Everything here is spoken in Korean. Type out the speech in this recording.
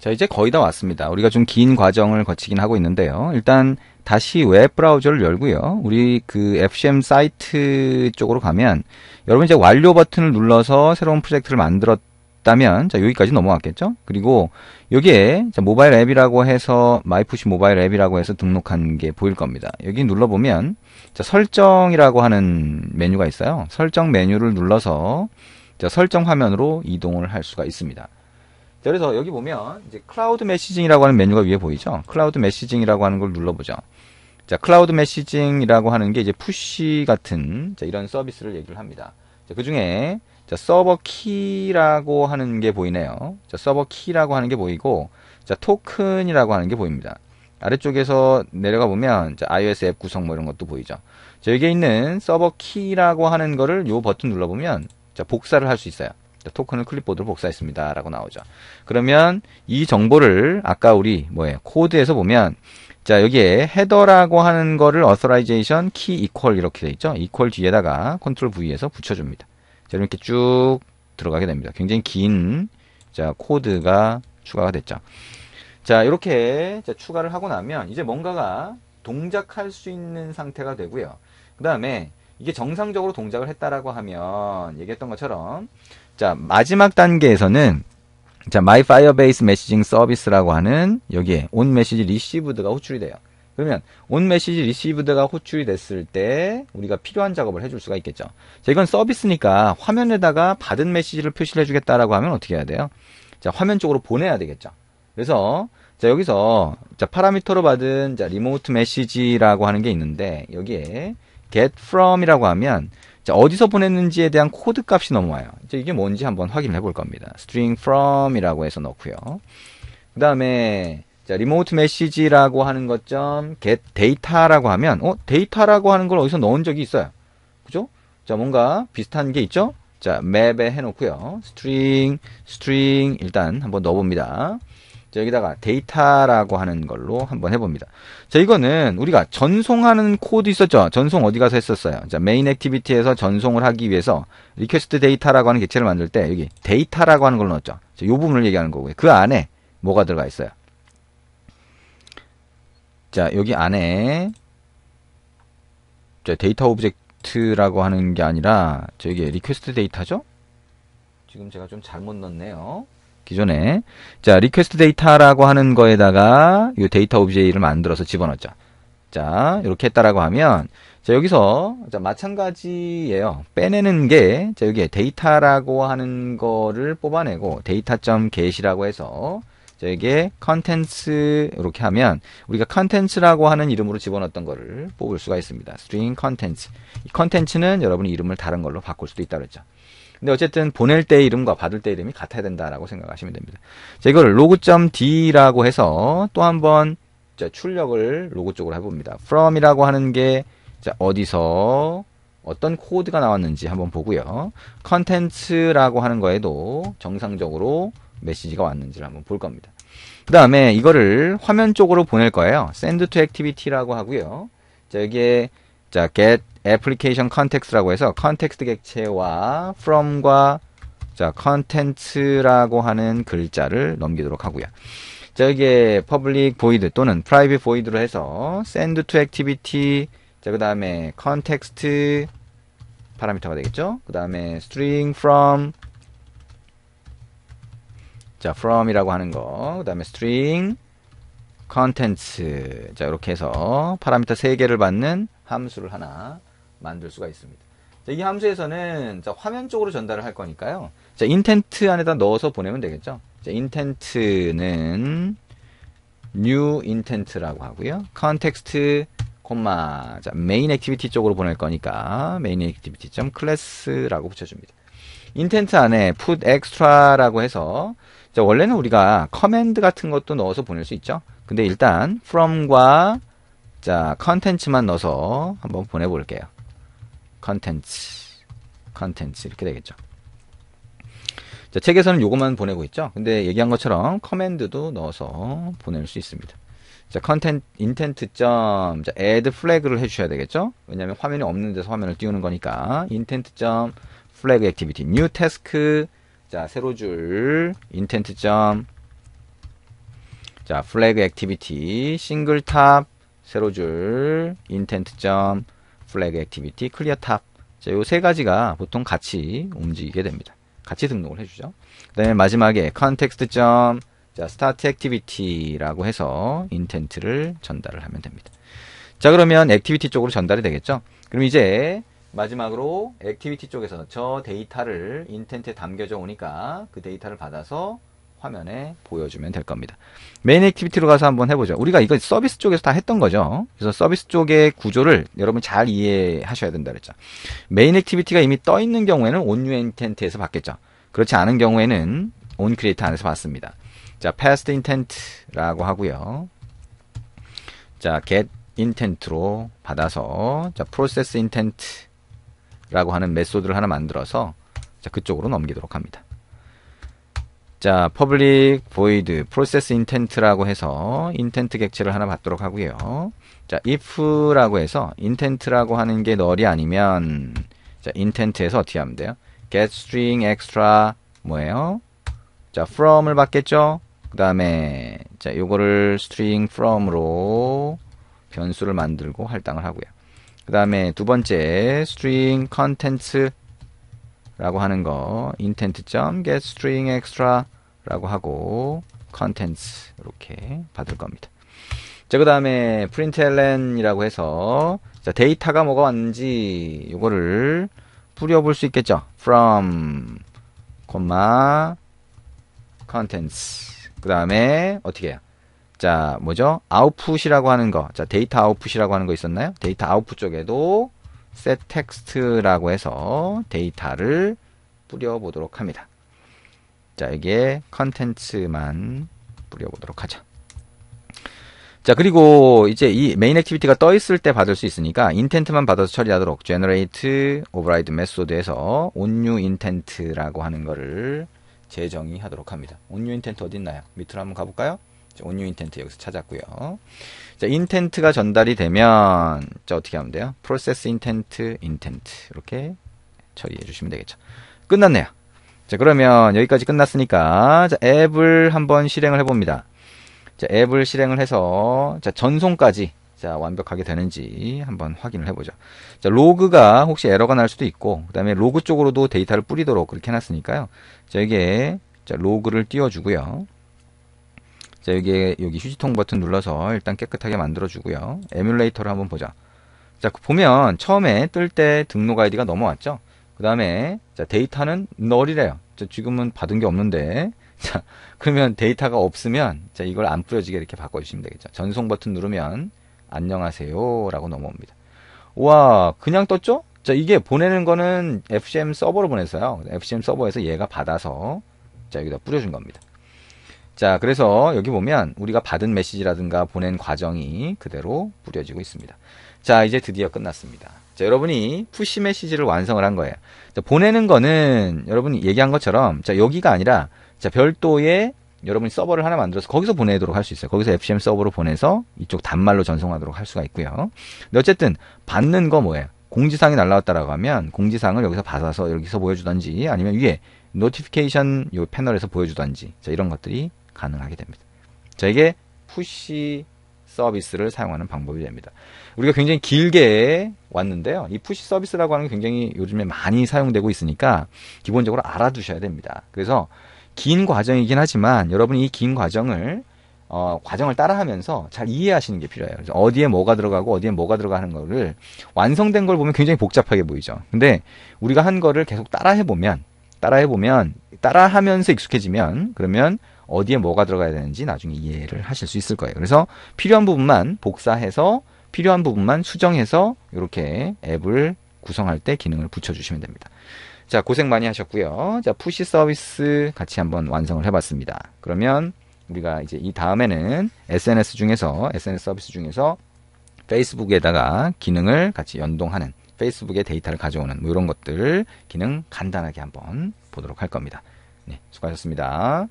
자, 이제 거의 다 왔습니다. 우리가 좀 긴 과정을 거치긴 하고 있는데요. 일단 다시 웹 브라우저를 열고요. 우리 그 FCM 사이트 쪽으로 가면 여러분 이제 완료 버튼을 눌러서 새로운 프로젝트를 만들었다면 자, 여기까지 넘어갔겠죠? 그리고 여기에 자, 모바일 앱이라고 해서 마이푸시 모바일 앱이라고 해서 등록한 게 보일 겁니다. 여기 눌러보면 자, 설정이라고 하는 메뉴가 있어요. 설정 메뉴를 눌러서 자, 설정 화면으로 이동을 할 수가 있습니다. 자, 그래서 여기 보면 이제 클라우드 메시징이라고 하는 메뉴가 위에 보이죠? 클라우드 메시징이라고 하는 걸 눌러보죠. 자, 클라우드 메시징이라고 하는 게 이제 푸시 같은 자, 이런 서비스를 얘기를 합니다. 자, 그 중에 자, 서버 키라고 하는 게 보이네요. 자, 서버 키라고 하는 게 보이고 자, 토큰이라고 하는 게 보입니다. 아래쪽에서 내려가 보면 자, iOS 앱 구성 뭐 이런 것도 보이죠. 자, 여기에 있는 서버 키라고 하는 거를 요 버튼 눌러보면 자, 복사를 할 수 있어요. 토큰을 클립보드로 복사했습니다 라고 나오죠. 그러면 이 정보를 아까 우리 코드에서 보면 자, 여기에 헤더라고 하는 거를 authorizaation key equal 이렇게 돼 있죠. equal 뒤에다가 컨트롤 V에서 붙여줍니다. 자, 이렇게 쭉 들어가게 됩니다. 굉장히 긴 자, 코드가 추가가 됐죠. 자, 이렇게 자, 추가를 하고 나면 이제 뭔가가 동작할 수 있는 상태가 되고요. 그 다음에 이게 정상적으로 동작을 했다라고 하면 얘기했던 것처럼 자, 마지막 단계에서는 자, My Firebase Messaging Service라고 하는 여기에 On Message Received가 호출이 돼요. 그러면 On Message Received가 호출이 됐을 때 우리가 필요한 작업을 해줄 수가 있겠죠. 자, 이건 서비스니까 화면에다가 받은 메시지를 표시를 해주겠다라고 하면 어떻게 해야 돼요? 자, 화면 쪽으로 보내야 되겠죠. 그래서 자, 여기서 자, 파라미터로 받은 자, 리모트 메시지라고 하는 게 있는데 여기에 get from이라고 하면 자, 어디서 보냈는지에 대한 코드 값이 넘어와요. 이제 이게 뭔지 한번 확인을 해볼 겁니다. string from이라고 해서 넣고요. 그 다음에 자, remote message라고 하는 것점 get data라고 하면 데이터라고 하는 걸 어디서 넣은 적이 있어요. 그죠? 자, 뭔가 비슷한 게 있죠? 자, 맵에 해놓고요. string 일단 한번 넣어봅니다. 자, 여기다가 데이터라고 하는 걸로 한번 해봅니다. 자, 이거는 우리가 전송하는 코드 있었죠? 전송 어디 가서 했었어요? 자, 메인 액티비티에서 전송을 하기 위해서 리퀘스트 데이터라고 하는 객체를 만들 때 여기 데이터라고 하는 걸 넣었죠. 자, 이 부분을 얘기하는 거고요. 그 안에 뭐가 들어가 있어요? 자, 여기 안에 자, 데이터 오브젝트라고 하는 게 아니라 저기 리퀘스트 데이터죠? 지금 제가 좀 잘못 넣었네요. 기존에 자, 리퀘스트 데이터라고 하는 거에다가 이 데이터 오브제이를 만들어서 집어넣었죠. 자, 이렇게 했다라고 하면 자, 여기서 자, 마찬가지예요. 빼내는 게 자, 여기에 데이터라고 하는 거를 뽑아내고 data.get이라고 해서 자, 이게 contents 이렇게 하면 우리가 content라고 하는 이름으로 집어넣었던 거를 뽑을 수가 있습니다. string contents. 이 content는 여러분이 이름을 다른 걸로 바꿀 수도 있다고 그랬죠. 근데 어쨌든 보낼 때 이름과 받을 때 이름이 같아야 된다라고 생각하시면 됩니다. 자, 이걸 log.d라고 해서 또 한번 자, 출력을 로고 쪽으로 해봅니다. from이라고 하는 게 자, 어디서 어떤 코드가 나왔는지 한번 보고요. contents라고 하는 거에도 정상적으로 메시지가 왔는지를 한번 볼 겁니다. 그 다음에 이거를 화면 쪽으로 보낼 거예요. send to activity라고 하고요. 자, 여기에 자, get application context라고 해서 context 객체와 from과 자, content라고 하는 글자를 넘기도록 하고요. 자, 여기에 public void 또는 private void로 해서 send to activity 자, 그 다음에 context 파라미터가 되겠죠. 그 다음에 string from 자, from이라고 하는 거, 그 다음에 string contents 자, 이렇게 해서 파라미터 3개를 받는 함수를 하나 만들 수가 있습니다. 자, 이 함수에서는 자, 화면 쪽으로 전달을 할 거니까요. 자, 인텐트 안에다 넣어서 보내면 되겠죠. 자, 인텐트는 new intent라고 하고요. context 콤마 자, main activity 쪽으로 보낼 거니까 main activity.class라고 붙여줍니다. 인텐트 안에 put extra라고 해서 자, 원래는 우리가 커맨드 같은 것도 넣어서 보낼 수 있죠. 근데 일단 from과 자, content만 넣어서 한번 보내볼게요. contents 이렇게 되겠죠. 자, 책에서는 요것만 보내고 있죠. 근데 얘기한 것처럼 커맨드도 넣어서 보낼 수 있습니다. 자, content intent 자, add flag를 해주셔야 되겠죠. 왜냐하면 화면이 없는 데서 화면을 띄우는 거니까 intent flag activity new task 자, 세로 줄 intent 자, flag activity, 싱글 탑, 세로 줄, intent 점, flag activity, clear 탑. 자, 요 세 가지가 보통 같이 움직이게 됩니다. 같이 등록을 해주죠. 그 다음에 마지막에 context 점, 자, start activity라고 해서 intent를 전달을 하면 됩니다. 자, 그러면 activity 쪽으로 전달이 되겠죠? 그럼 이제 마지막으로 activity 쪽에서 저 데이터를 intent에 담겨져 오니까 그 데이터를 받아서 화면에 보여주면 될 겁니다. 메인 액티비티로 가서 한번 해보죠. 우리가 이거 서비스 쪽에서 다 했던 거죠. 그래서 서비스 쪽의 구조를 여러분 잘 이해하셔야 된다 그랬죠. 메인 액티비티가 이미 떠 있는 경우에는 on new intent에서 받겠죠. 그렇지 않은 경우에는 on create 안에서 받습니다. 자, past intent라고 하고요. 자, get intent로 받아서 자, process intent라고 하는 메소드를 하나 만들어서 자, 그쪽으로 넘기도록 합니다. 자, public void process intent라고 해서 intent 객체를 하나 받도록 하고요. 자, if라고 해서 intent라고 하는 게 널이 아니면 자, intent에서 어떻게 하면 돼요? get string extra 뭐예요? 자, from을 받겠죠? 그 다음에 자, 요거를 string from으로 변수를 만들고 할당을 하고요. 그 다음에 두 번째 string contents 라고 하는 거 intent.get string extra 라고 하고 contents 이렇게 받을 겁니다. 자, 그 다음에 println 이라고 해서 자, 데이터가 뭐가 왔는지 이거를 뿌려볼 수 있겠죠. from, contents 그 다음에 어떻게 해요? 자, 뭐죠? output이라고 하는 거. 자, 데이터 output이라고 하는 거 있었나요? 데이터 output 쪽에도 set text라고 해서 데이터를 뿌려보도록 합니다. 자, 여기에 컨텐츠만 뿌려보도록 하죠. 자, 그리고 이제 이 메인 액티비티가 떠 있을 때 받을 수 있으니까 인텐트만 받아서 처리하도록 generate override method에서 on new intent라고 하는 거를 재정의하도록 합니다. on new intent 어디 있나요? 밑으로 한번 가볼까요? 자, on new intent 여기서 찾았고요. 자, intent가 전달이 되면 자, 어떻게 하면 돼요? process intent 이렇게 처리해 주시면 되겠죠. 끝났네요. 자, 그러면 여기까지 끝났으니까 자, 앱을 한번 실행을 해봅니다. 자, 앱을 실행을 해서 자, 전송까지 자, 완벽하게 되는지 한번 확인을 해보죠. 자, 로그가 혹시 에러가 날 수도 있고 그 다음에 로그 쪽으로도 데이터를 뿌리도록 그렇게 해놨으니까요. 자, 여기에 자, 로그를 띄워주고요. 자, 여기 휴지통 버튼 눌러서 일단 깨끗하게 만들어주고요. 에뮬레이터를 한번 보자. 자, 보면 처음에 뜰 때 등록 아이디가 넘어왔죠. 그 다음에 자, 데이터는 널이래요. 자, 지금은 받은 게 없는데 자, 그러면 데이터가 없으면 자, 이걸 안 뿌려지게 이렇게 바꿔주시면 되겠죠. 전송 버튼 누르면 안녕하세요 라고 넘어옵니다. 와, 그냥 떴죠? 자, 이게 보내는 거는 FCM 서버로 보냈어요. FCM 서버에서 얘가 받아서 자, 여기다 뿌려준 겁니다. 자, 그래서 여기 보면 우리가 받은 메시지라든가 보낸 과정이 그대로 뿌려지고 있습니다. 자, 이제 드디어 끝났습니다. 자, 여러분이 푸시 메시지를 완성을 한 거예요. 자, 보내는 거는 여러분이 얘기한 것처럼 자, 여기가 아니라 자, 별도의 여러분이 서버를 하나 만들어서 거기서 보내도록 할 수 있어요. 거기서 FCM 서버로 보내서 이쪽 단말로 전송하도록 할 수가 있고요. 근데 어쨌든 받는 거 뭐예요? 공지사항이 날라왔다라고 하면 공지사항을 여기서 받아서 여기서 보여주던지 아니면 위에 노티피케이션 요 패널에서 보여주던지 자, 이런 것들이 가능하게 됩니다. 자, 이게 푸시 서비스를 사용하는 방법이 됩니다. 우리가 굉장히 길게 왔는데요. 이 푸시 서비스라고 하는 게 굉장히 요즘에 많이 사용되고 있으니까 기본적으로 알아두셔야 됩니다. 그래서 긴 과정이긴 하지만 여러분이 이 긴 과정을 따라하면서 잘 이해하시는 게 필요해요. 그래서 어디에 뭐가 들어가고 어디에 뭐가 들어가는 거를 완성된 걸 보면 굉장히 복잡하게 보이죠. 근데 우리가 한 거를 계속 따라하면서 익숙해지면 그러면 어디에 뭐가 들어가야 되는지 나중에 이해를 하실 수 있을 거예요. 그래서 필요한 부분만 복사해서 필요한 부분만 수정해서 이렇게 앱을 구성할 때 기능을 붙여주시면 됩니다. 자, 고생 많이 하셨고요. 자, 푸시 서비스 같이 한번 완성을 해봤습니다. 그러면 우리가 이제 이 다음에는 SNS 서비스 중에서 페이스북에다가 기능을 같이 연동하는 페이스북의 데이터를 가져오는 뭐 이런 것들 기능 간단하게 한번 보도록 할 겁니다. 네, 수고하셨습니다.